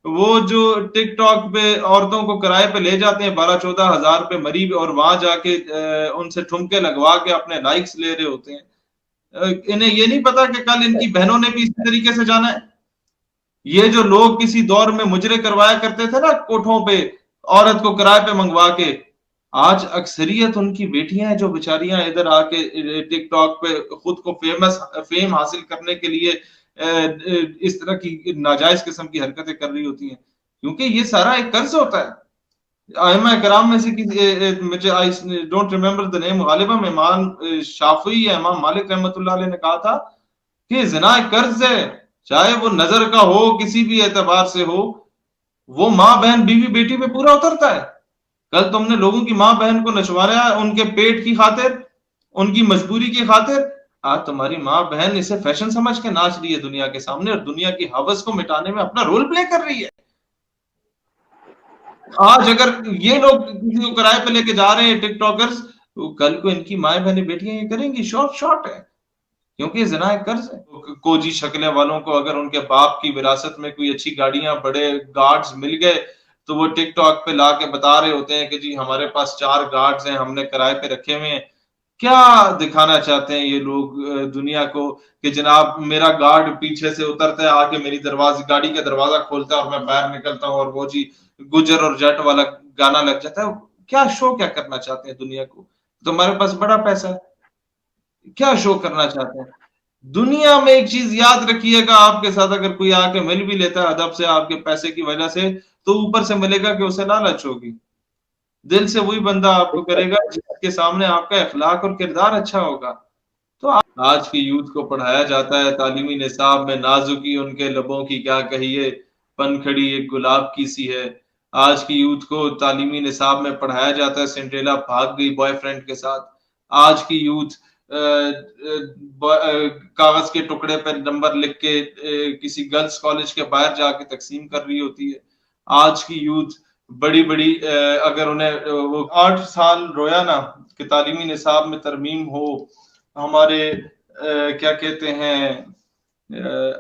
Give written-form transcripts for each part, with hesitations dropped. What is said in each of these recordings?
वो जो टिकटॉक पे औरतों को किराए पे ले जाते हैं 12-14 हजार रुपए मरी, और वहां जाके उनसे ठुमके लगवा के अपने लाइक्स ले रहे होते हैं। इन्हें ये नहीं पता कि कल इनकी बहनों ने भी इसी तरीके से जाना है। ये जो लोग किसी दौर में मुजरे करवाया करते थे ना कोठों पे, औरत को किराए पे मंगवा के, आज अक्सरियत उनकी बेटियां हैं जो बेचारियां इधर आके टिकटॉक पे खुद को फेम हासिल करने के लिए इस तरह की नाजायज किस्म की हरकतें कर रही होती हैं, क्योंकि ये सारा एक कर्ज होता है। आइमा कराम में से मुझे I don't remember the name, गालिबा इमाम शाफी या इमाम मालिक रहमतुल्लाह अलैह ने कहा था कि ज़िना एक कर्ज है, चाहे वो नजर का हो, किसी भी एतबार से हो, वो माँ बहन बीवी बेटी पे पूरा उतरता है। कल तुमने लोगों की माँ बहन को नचवाया उनके पेट की खातिर, उनकी मजबूरी की खातिर। आज तुम्हारी माँ बहन इसे फैशन समझ के नाच रही है दुनिया के सामने, और दुनिया की हवस को मिटाने में अपना रोल प्ले कर रही है। आज अगर ये लोग किसी को किराए पे लेके जा रहे हैं टिकटॉकर्स, तो कल को इनकी माए बहनी बेटियां ये करेंगी, शॉर्ट शॉर्ट है, क्योंकि ज़िना एक कर्ज है। कोजी शक्लें वालों को अगर उनके बाप की विरासत में कोई अच्छी गाड़ियां, बड़े गार्ड्स मिल गए, तो वो टिकटॉक पे लाके बता रहे होते हैं कि जी हमारे पास 4 गार्ड्स हैं, हमने किराए पे रखे हुए हैं। क्या दिखाना चाहते हैं ये लोग दुनिया को कि जनाब मेरा गार्ड पीछे से उतरता है, आके मेरी गाड़ी का दरवाजा खोलता है और मैं बाहर निकलता हूँ, और वो जी गुजर और जट वाला गाना लग जाता है। क्या शो क्या करना चाहते हैं दुनिया को? तुम्हारे पास बड़ा पैसा है, क्या शो करना चाहते हैं? दुनिया में एक चीज याद रखिएगा, आपके साथ अगर कोई आके मिल भी लेता है अदब से आपके पैसे की वजह से, तो ऊपर से मिलेगा कि उसे लालच होगी। दिल से वही बंदा आपको करेगा जिसके सामने आपका इखलाक और किरदार अच्छा होगा। तो आज की यूथ को पढ़ाया जाता है तालीमी निसाब में, नाजुकी उनके लबों की क्या कहिए, पनखड़ी एक गुलाब की सी है। आज की यूथ को तालीमी निसाब में पढ़ाया जाता है सिंड्रेला भाग गई बॉयफ्रेंड के साथ। आज की यूथ कागज के टुकड़े पर नंबर लिख के किसी गर्ल्स कॉलेज के बाहर जाके तकसीम कर रही होती है। आज की यूथ बड़ी बड़ी अगर उन्हें वो 8 साल रोया ना कि तालीमी निसाब में तरमीम हो, हमारे क्या कहते हैं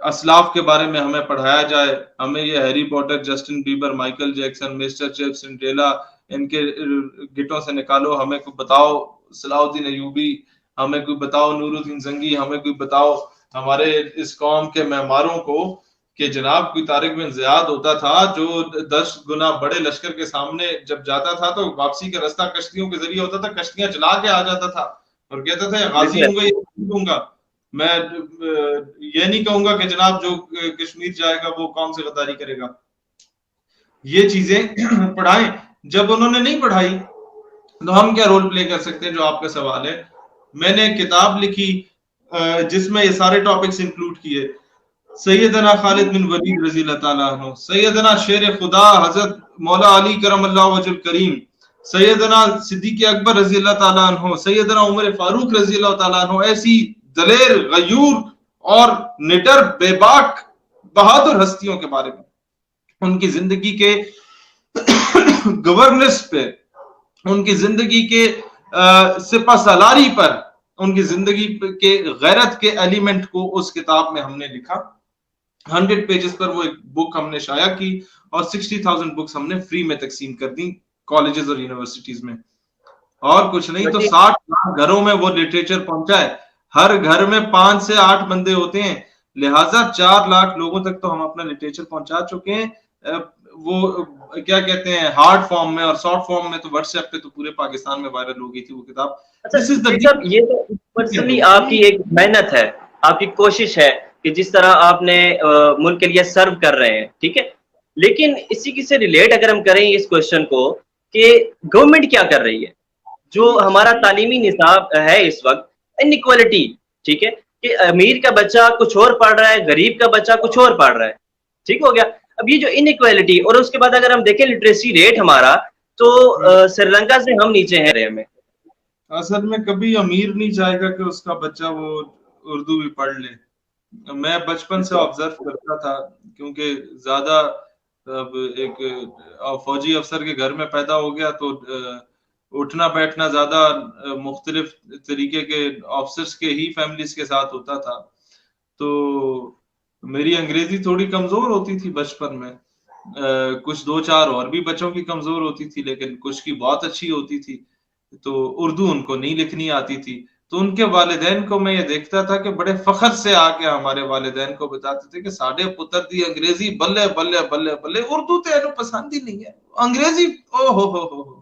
असलाफ के बारे में हमें पढ़ाया जाए, हमें ये Harry Potter, Justin Bieber, Michael Jackson, mister chip, Cinderella, इनके गिटों से निकालो, हमें कोई बताओ सलाउद्दीन अयूबी, हमें कोई बताओ नूरुद्दीन जंगी, हमें कोई बताओ हमारे इस कौम के मेहमारों को कि जनाब कोई तारिक बिन ज़ियाद होता था जो 10 गुना बड़े लश्कर के सामने जब जाता था तो वापसी का रास्ता कश्तियों के जरिए होता था, कश्तियां चला के आ जाता था और कहता था गाजी हूंगा या दूंगा, मैं ये नहीं कहूंगा कि जनाब जो कश्मीर जाएगा वो कौन से गद्दारी करेगा। ये चीजें पढ़ाएं। जब उन्होंने नहीं पढ़ाई तो हम क्या रोल प्ले कर सकते हैं, जो आपका सवाल है। मैंने एक किताब लिखी जिसमें ये सारे टॉपिक्स इंक्लूड किए। सैयदना खालिद बिन वलीद रजी अल्लाह ताला अन्हु, सैयदना शेर खुदा हजरत मौला अली करमल्लाहु वजहुल करीम, सैयदना सिद्दीक अकबर रजी अल्लाह ताला अन्हु, सैयदना उमर फारूक रजी अल्लाह ताला अन्हु, ऐसी दलेर गयूर और निडर बेबाक बहादुर हस्तियों के बारे में, उनकी जिंदगी के गवर्नेंस पे, उनकी जिंदगी के सिपा सलारी पर, उनकी जिंदगी के गैरत के एलिमेंट को उस किताब में हमने लिखा। 100 पेजेस पर वो एक बुक हमने शाया की और 60,000 बुक्स हमने फ्री में तकसीम कर दी कॉलेजेस और यूनिवर्सिटीज में। और कुछ नहीं तो 60 लाख घरों में वो लिटरेचर पहुंचा है। हर घर में 5 से 8 बंदे होते हैं, लिहाजा 4 लाख लोगों तक तो हम अपना लिटरेचर पहुंचा चुके हैं। वो क्या कहते हैं हार्ड फॉर्म में, और सॉफ्ट फॉर्म में तो व्हाट्सएप पे तो पूरे पाकिस्तान में वायरल हो गई थी वो किताब। दिस इज द ये तो पर्सनली आपकी एक मेहनत है, आपकी कोशिश है कि जिस तरह आपने मुल्क के लिए सर्व कर रहे हैं, ठीक है। लेकिन इसी की से रिलेट अगर हम करें इस क्वेश्चन को कि गवर्नमेंट क्या कर रही है, जो हमारा तालीमी निसाब है इस वक्त, इनइक्वालिटी, ठीक है, कि अमीर का बच्चा कुछ और पढ़ रहा है, गरीब का बच्चा कुछ और पढ़ रहा है, ठीक हो गया। अब ये जो इनइक्वालिटी, और उसके बाद अगर हम देखें लिटरेसी रेट हमारा, तो श्रीलंका से हम नीचे हैं में। असल में कभी अमीर नहीं चाहेगा कि उसका बच्चा वो उर्दू भी पढ़ ले। मैं बचपन से ऑब्जर्व करता था, क्योंकि ज्यादा अब एक फौजी अफसर के घर में पैदा हो गया तो उठना बैठना ज्यादा मुख्तलिफ तरीके के ऑफिसर्स के ही फैमिलीज के साथ होता था, तो मेरी अंग्रेजी थोड़ी कमजोर होती थी बचपन में। कुछ 2-4 और भी बच्चों की कमजोर होती थी, लेकिन कुछ की बहुत अच्छी होती थी। तो उर्दू उनको नहीं लिखनी आती थी, तो उनके वालिदैन को मैं ये देखता था कि बड़े फख्र से आके हमारे वालिदैन को बताते थे कि साडे पुत्र दी अंग्रेजी बल्ले बल्ले बल्ले बल्ले, उर्दू तो इन्हें पसंद ही नहीं है, अंग्रेजी ओ हो।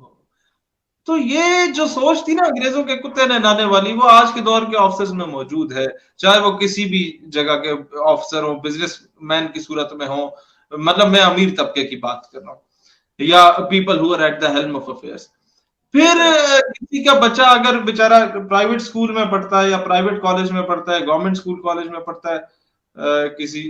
तो ये जो सोच थी ना अंग्रेजों के कुत्ते नहलाने वाली, वो आज के दौर के ऑफिसर्स में मौजूद है, चाहे वो किसी भी जगह के ऑफिसर हो, बिजनेसमैन की सूरत में हो, मतलब मैं अमीर तबके की बात कर रहा हूँ, या people who are at the helm of affairs. फिर किसी का बच्चा अगर बेचारा प्राइवेट स्कूल में पढ़ता है या प्राइवेट कॉलेज में पढ़ता है, गवर्नमेंट स्कूल कॉलेज में पढ़ता है, किसी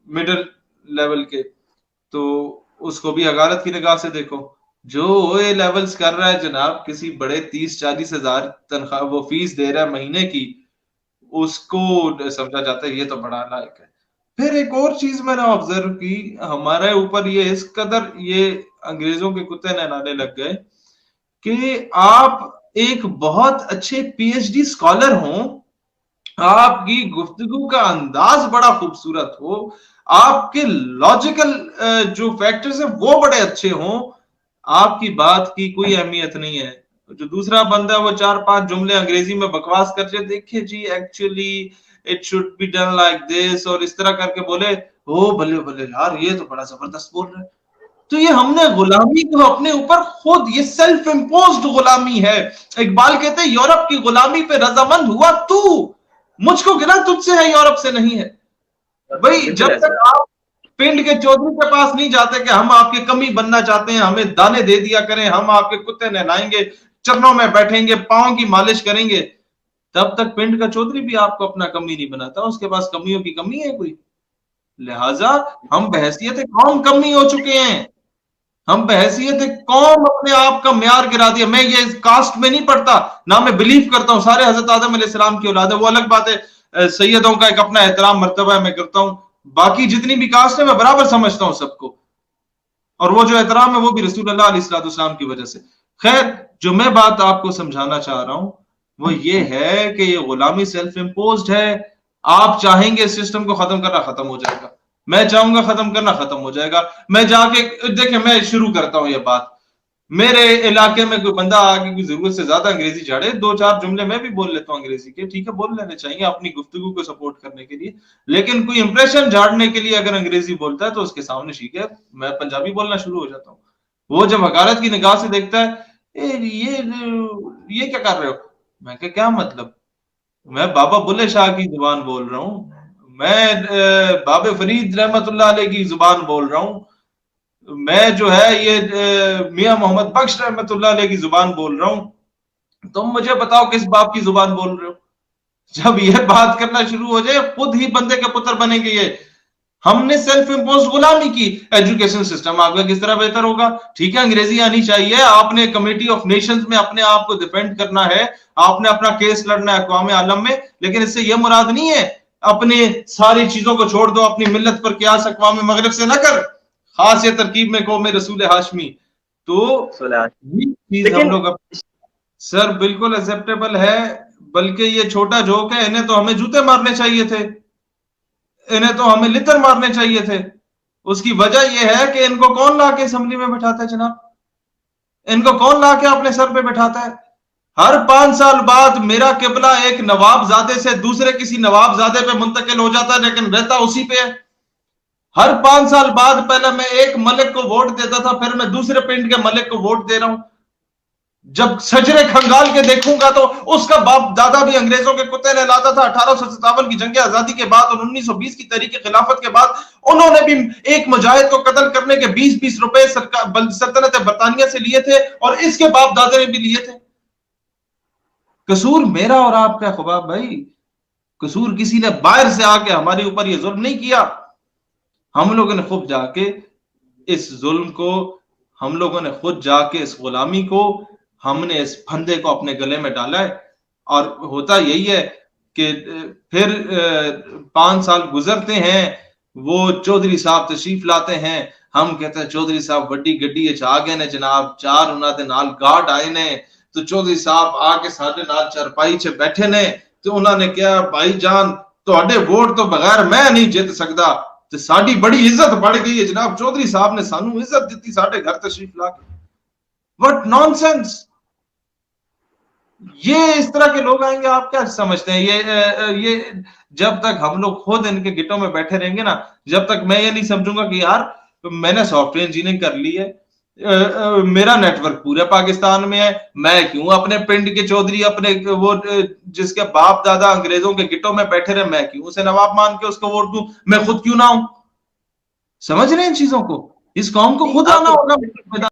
मिडिल लेवल के, तो उसको भी हकालत की निगाह से देखो। जो ओए लेवल्स कर रहा है जनाब, किसी बड़े 30-40 हजार तनख्वाह वो फीस दे रहा है महीने की, उसको समझा जाता है ये तो बड़ा लायक है। फिर एक और चीज मैंने ऑब्जर्व की, हमारे ऊपर ये इस कदर ये अंग्रेजों के कुत्ते नहलाने लग गए कि आप एक बहुत अच्छे पीएचडी स्कॉलर हो, आपकी गुफ्तगू का अंदाज बड़ा खूबसूरत हो, आपके लॉजिकल जो फैक्टर्स है वो बड़े अच्छे हों, आपकी बात की कोई अहमियत नहीं है। जो दूसरा बंदा वो 4-5 जुमले अंग्रेजी में बकवास करके, देखिए जी actually it should be done like this, और इस तरह करके बोले, ओ बल्ले बल्ले यार ये तो बड़ा जबरदस्त बोल रहे हैं। तो ये हमने गुलामी को अपने ऊपर खुद, ये सेल्फ इम्पोज्ड गुलामी है। इकबाल कहते हैं यूरोप की गुलामी पे रजामंद हुआ तू, मुझको गिरा तुझसे है यूरोप से नहीं है। भाई जब तक आप पिंड के चौधरी के पास नहीं जाते कि हम आपकी कमी बनना चाहते हैं, हमें दाने दे दिया करें, हम आपके कुत्ते नहलाएंगे, चरणों में बैठेंगे, पांव की मालिश करेंगे, तब तक पिंड का चौधरी भी आपको अपना कमी नहीं बनाता, उसके पास कमियों की कमी है कोई। लिहाजा हम बहैसियत कौम कमी हो चुके हैं, हम बहैसियत कौम अपने आप का म्यार गिरा दिया। मैं ये कास्ट में नहीं पढ़ता, ना मैं बिलीव करता हूं सारे हजरत आदम अलैहिस्सलाम की औलाद है, वो अलग बात है, सैयदों का एक अपना एहतराम मर्तबा है, मैं करता हूं। बाकी जितनी भी कास्ट है मैं बराबर समझता हूं सबको, और वो जो एहतराम है वो भी रसूल अल्लाह अलैहिस्सलाम की वजह से। खैर, जो मैं बात आपको समझाना चाह रहा हूं वो ये है कि ये गुलामी सेल्फ इम्पोज्ड है। आप चाहेंगे इस सिस्टम को खत्म करना, खत्म हो जाएगा, मैं चाहूंगा खत्म करना, खत्म हो जाएगा। मैं जाके देखिए, मैं शुरू करता हूं ये बात, मेरे इलाके में कोई बंदा आगे की जरूरत से ज्यादा अंग्रेजी झाड़े, 2-4 जुमले मैं भी बोल लेता हूँ अंग्रेजी के, ठीक है, बोल लेने चाहिए अपनी गुफ्तगू को सपोर्ट करने के लिए, लेकिन कोई इंप्रेशन झाड़ने के लिए अगर अंग्रेजी बोलता है तो उसके सामने ठीक है मैं पंजाबी बोलना शुरू हो जाता हूँ। वो जब हकारत की निगाह से देखता है, ये क्या कर रहे हो, मैं क्या मतलब, मैं बाबा बुल्ले शाह की जुबान बोल रहा हूँ, मैं बाबे फरीद रहमतुल्लाह अलैह की जुबान बोल रहा हूँ, मैं जो है ये मियां मोहम्मद बख्श रहमतुल्लाह अलैह की जुबान बोल रहा हूं, तुम मुझे बताओ किस बाप की जुबान बोल रहे हो। जब ये बात करना शुरू हो जाए खुद ही बंदे के पुत्र बनेंगे ये। हमने सेल्फ इम्पोज गुलामी की। एजुकेशन सिस्टम आपका किस तरह बेहतर होगा, ठीक है अंग्रेजी आनी चाहिए, आपने कमेटी ऑफ नेशंस में अपने आप को डिफेंड करना है, आपने अपना केस लड़ना है अक़वाम आलम में, लेकिन इससे यह मुराद नहीं है अपने सारी चीजों को छोड़ दो, अपनी मिल्लत पर कियास अक़वाम मगरिब से न कर, खास ये तरकीब में कौम रसूल हाशमी। तो चीज हम लोग सर बिल्कुल एक्सेप्टेबल है, बल्कि ये छोटा जोक है, इन्हें तो हमें जूते मारने चाहिए थे, इन्हें तो हमें लितर मारने चाहिए थे। उसकी वजह यह है कि इनको कौन लाके असेंबली में बैठाता है जनाब, इनको कौन लाके अपने सर पे बैठाता है। हर 5 साल बाद मेरा किबला एक नवाबजादे से दूसरे किसी नवाबजादे पे मुंतकिल हो जाता है, लेकिन रहता उसी पे है। हर 5 साल बाद पहले मैं एक मलिक को वोट देता था, फिर मैं दूसरे पिंड के मलिक को वोट दे रहा हूं। जब सजरे खंगाल के देखूंगा तो उसका बाप दादा भी अंग्रेजों के कुत्ते नहलाता था। 1857 की जंग आजादी के बाद और 1920 की तहरीक खिलाफत के बाद उन्होंने भी एक मुजाहिद को कत्ल करने के 20-20 रुपए सल्तनत बरतानिया से लिए थे, और इसके बाप दादा ने भी लिए थे। कसूर मेरा और आपका खुबाब भाई, कसूर किसी ने बाहर से आके हमारे ऊपर ये जुल्म नहीं किया, हम लोगों ने खुद जाके इस जुल्म को, हम लोगों ने खुद जाके इस गुलामी को, हमने इस फंदे को अपने गले में डाला है। और होता यही है कि फिर 5 साल गुजरते हैं, वो चौधरी साहब तशरीफ लाते हैं, हम कहते हैं चौधरी साहब वड्डी गड्डी आ गए ने जनाब, 4 उन्होंने नाल गार्ड आए ने, तो चौधरी साहब आके साढ़े नाल चरपाई च बैठे ने, तो उन्होंने कहा भाई जान तुहाडे वोट तो बगैर मैं नहीं जित सकता, तो साड़ी बड़ी इज्जत बढ़ गई है जनाब चौधरी साहब ने सानू इज्जत दी साढ़े घर तशरीफ ला के। What nonsense. ये इस तरह के लोग आएंगे, आप क्या समझते हैं? ये जब तक हम लोग खुद इनके गिटों में बैठे रहेंगे ना, जब तक मैं ये नहीं समझूंगा कि यार मैंने सॉफ्टवेयर इंजीनियरिंग कर ली है, मेरा नेटवर्क पूरे पाकिस्तान में है, मैं क्यों अपने पिंड के चौधरी अपने वो जिसके बाप दादा अंग्रेजों के गिटों में बैठे रहे, मैं क्यों उसे नवाब मान के उसको वोट दूं, मैं खुद क्यों ना हूं? समझ रहे हैं इन चीजों को? इस कौम को खुद आना होगा।